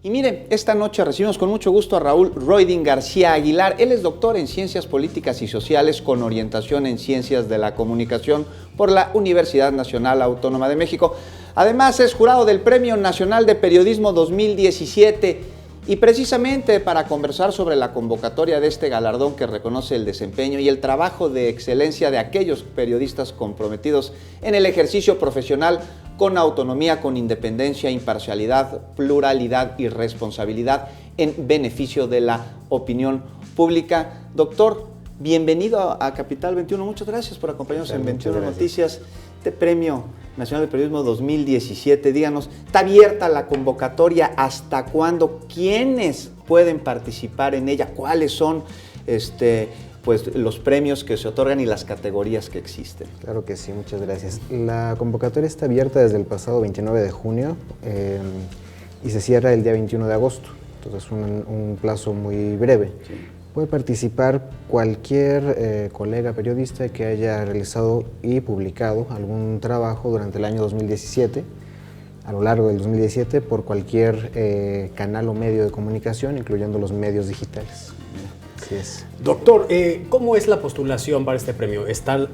Y mire, esta noche recibimos con mucho gusto a Raúl Roydin García Aguilar. Él es doctor en Ciencias Políticas y Sociales con orientación en Ciencias de la Comunicación por la Universidad Nacional Autónoma de México. Además, es jurado del Premio Nacional de Periodismo 2017. Y precisamente para conversar sobre la convocatoria de este galardón que reconoce el desempeño y el trabajo de excelencia de aquellos periodistas comprometidos en el ejercicio profesional con autonomía, con independencia, imparcialidad, pluralidad y responsabilidad en beneficio de la opinión pública. Doctor, bienvenido a Capital 21. Muchas gracias por acompañarnos en 21 Noticias. Este Premio Nacional de Periodismo 2017, díganos, ¿está abierta la convocatoria? ¿Hasta cuándo? ¿Quiénes pueden participar en ella? ¿Cuáles son pues, los premios que se otorgan y las categorías que existen? Claro que sí, muchas gracias. La convocatoria está abierta desde el pasado 29 de junio y se cierra el día 21 de agosto, entonces un plazo muy breve. Sí. Puede participar cualquier colega periodista que haya realizado y publicado algún trabajo durante el año 2017, a lo largo del 2017, por cualquier canal o medio de comunicación, incluyendo los medios digitales. Así es. Doctor, ¿cómo es la postulación para este premio? ¿Está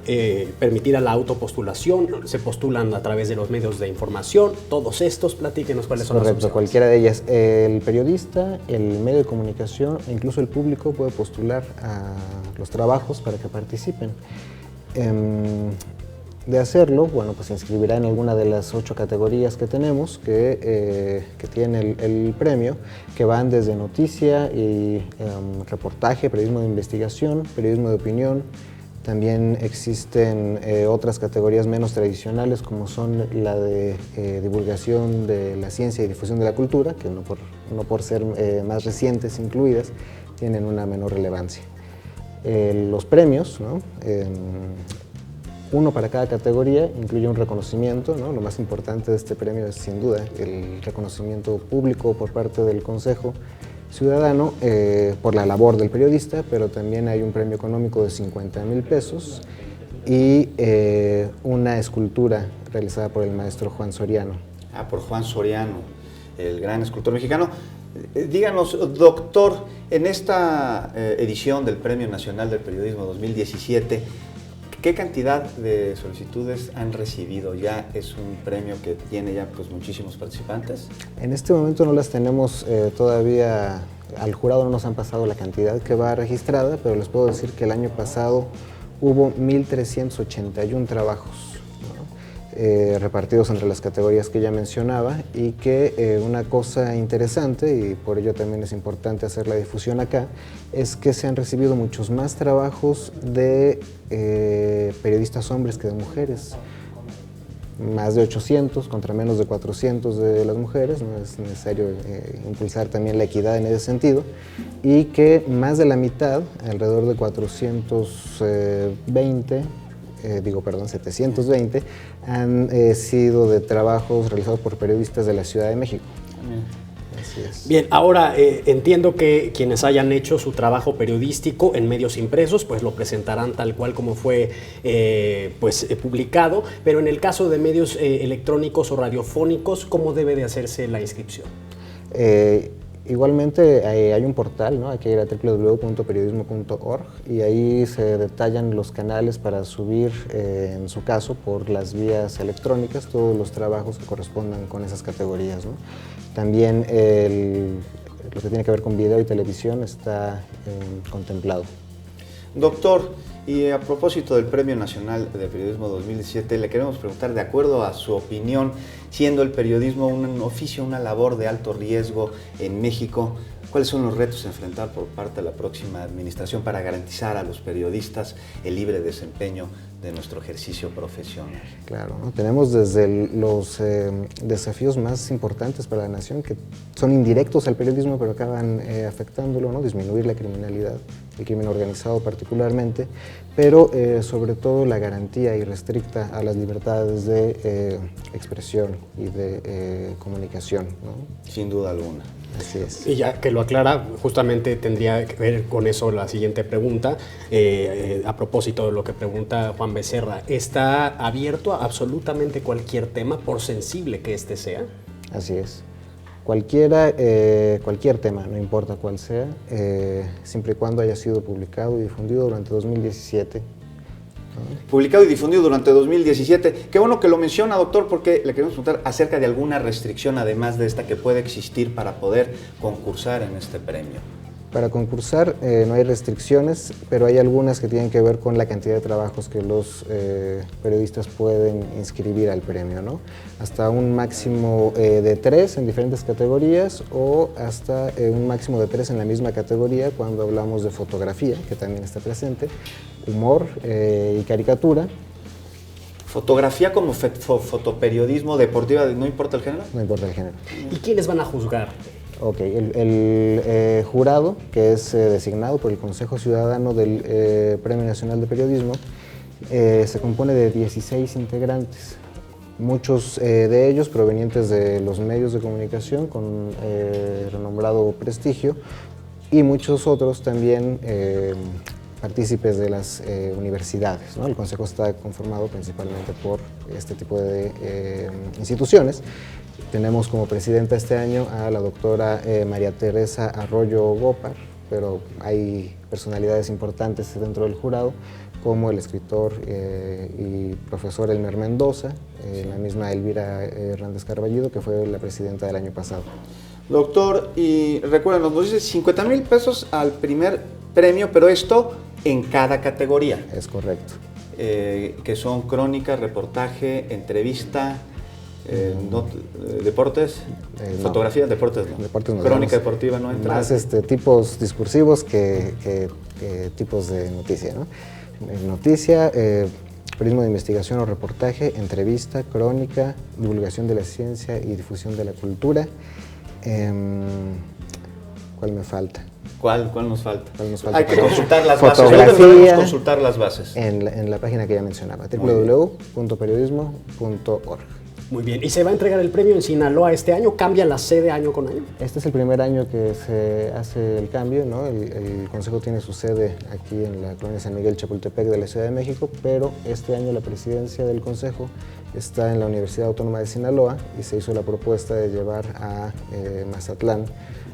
permitida la autopostulación? ¿Se postulan a través de los medios de información? Todos estos, platíquenos cuáles son las opciones. Correcto, cualquiera de ellas. El periodista, el medio de comunicación e incluso el público puede postular a los trabajos para que participen. De hacerlo, bueno, pues se inscribirá en alguna de las 8 categorías que tenemos, que tiene el premio, que van desde noticia y reportaje, periodismo de investigación, periodismo de opinión. También existen otras categorías menos tradicionales, como son la de divulgación de la ciencia y difusión de la cultura, que no por ser más recientes incluidas, tienen una menor relevancia. Los premios, ¿no? Uno para cada categoría, incluye un reconocimiento, ¿no? Lo más importante de este premio es sin duda el reconocimiento público por parte del Consejo Ciudadano por la labor del periodista, pero también hay un premio económico de 50,000 pesos y una escultura realizada por el maestro Juan Soriano. Por Juan Soriano, el gran escultor mexicano. Díganos, doctor, en esta edición del Premio Nacional del Periodismo 2017, ¿qué cantidad de solicitudes han recibido? ¿Ya es un premio que tiene ya pues, muchísimos participantes? En este momento no las tenemos todavía, al jurado no nos han pasado la cantidad que va registrada, pero les puedo decir que el año pasado hubo 1,381 trabajos, ¿no? Repartidos entre las categorías que ya mencionaba, y que una cosa interesante, y por ello también es importante hacer la difusión acá, es que se han recibido muchos más trabajos de periodistas hombres que de mujeres. Más de 800 contra menos de 400 de las mujeres, no es necesario impulsar también la equidad en ese sentido, y que más de la mitad, alrededor de 720, han sido de trabajos realizados por periodistas de la Ciudad de México. Así es. Bien, ahora entiendo que quienes hayan hecho su trabajo periodístico en medios impresos, pues lo presentarán tal cual como fue publicado, pero en el caso de medios electrónicos o radiofónicos, ¿cómo debe de hacerse la inscripción? Igualmente hay un portal, ¿no? Hay que ir a www.periodismo.org y ahí se detallan los canales para subir, en su caso, por las vías electrónicas, todos los trabajos que correspondan con esas categorías, ¿no? También lo que tiene que ver con video y televisión está contemplado. Doctor, y a propósito del Premio Nacional de Periodismo 2017, le queremos preguntar, de acuerdo a su opinión, siendo el periodismo un oficio, una labor de alto riesgo en México, ¿cuáles son los retos a enfrentar por parte de la próxima administración para garantizar a los periodistas el libre desempeño de nuestro ejercicio profesional? Claro, ¿no? Tenemos desde los desafíos más importantes para la nación, que son indirectos al periodismo, pero acaban afectándolo, ¿no? Disminuir la criminalidad, el crimen organizado particularmente, pero sobre todo la garantía irrestricta a las libertades de expresión y de comunicación, ¿no? Sin duda alguna. Así es. Y ya que lo aclara, justamente tendría que ver con eso la siguiente pregunta, a propósito de lo que pregunta Juan Becerra. ¿Está abierto a absolutamente cualquier tema, por sensible que éste sea? Así es. Cualquier tema, no importa cuál sea, siempre y cuando haya sido publicado y difundido durante 2017. Publicado y difundido durante 2017. Qué bueno que lo menciona, doctor, porque le queremos preguntar acerca de alguna restricción, además de esta, que puede existir para poder concursar en este premio. Para concursar no hay restricciones, pero hay algunas que tienen que ver con la cantidad de trabajos que los periodistas pueden inscribir al premio, ¿no? Hasta un máximo de 3 en diferentes categorías o hasta un máximo de 3 en la misma categoría cuando hablamos de fotografía, que también está presente, humor y caricatura. Fotografía como fotoperiodismo, deportiva, ¿no importa el género? No importa el género. ¿Y quiénes van a juzgar? Ok, el jurado, que es designado por el Consejo Ciudadano del Premio Nacional de Periodismo, se compone de 16 integrantes, muchos de ellos provenientes de los medios de comunicación con renombrado prestigio y muchos otros también partícipes de las universidades, ¿no? El consejo está conformado principalmente por este tipo de instituciones. Tenemos como presidenta este año a la doctora María Teresa Arroyo Gópar, pero hay personalidades importantes dentro del jurado, como el escritor y profesor Elmer Mendoza, la misma Elvira Hernández Carballido, que fue la presidenta del año pasado. Doctor, y recuerden, nos dice 50,000 pesos al primer premio, pero esto en cada categoría. Es correcto. Que son crónica, reportaje, entrevista, deportes, fotografía, deportes no. Deportes no, crónica deportiva no entra. Más tipos discursivos que tipos de noticia, ¿no? Noticia, periodismo de investigación o reportaje, entrevista, crónica, divulgación de la ciencia y difusión de la cultura. ¿Cuál me falta? ¿Cuál nos falta? ¿Cuál nos falta? Hay que consultar las Fotografía, bases. ¿Dónde debemos consultar las bases? En la página que ya mencionaba, www.periodismo.org. Muy bien. ¿Y se va a entregar el premio en Sinaloa este año? ¿Cambia la sede año con año? Este es el primer año que se hace el cambio, ¿no? El Consejo tiene su sede aquí en la colonia San Miguel Chapultepec de la Ciudad de México, pero este año la presidencia del Consejo está en la Universidad Autónoma de Sinaloa y se hizo la propuesta de llevar a Mazatlán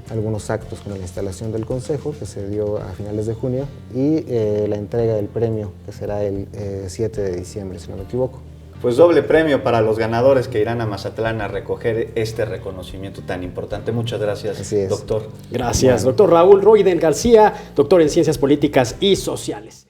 algunos actos con la instalación del Consejo, que se dio a finales de junio, y la entrega del premio, que será el 7 de diciembre, si no me equivoco. Pues doble premio para los ganadores que irán a Mazatlán a recoger este reconocimiento tan importante. Muchas gracias, doctor. Gracias, doctor Raúl Roiden García, doctor en Ciencias Políticas y Sociales.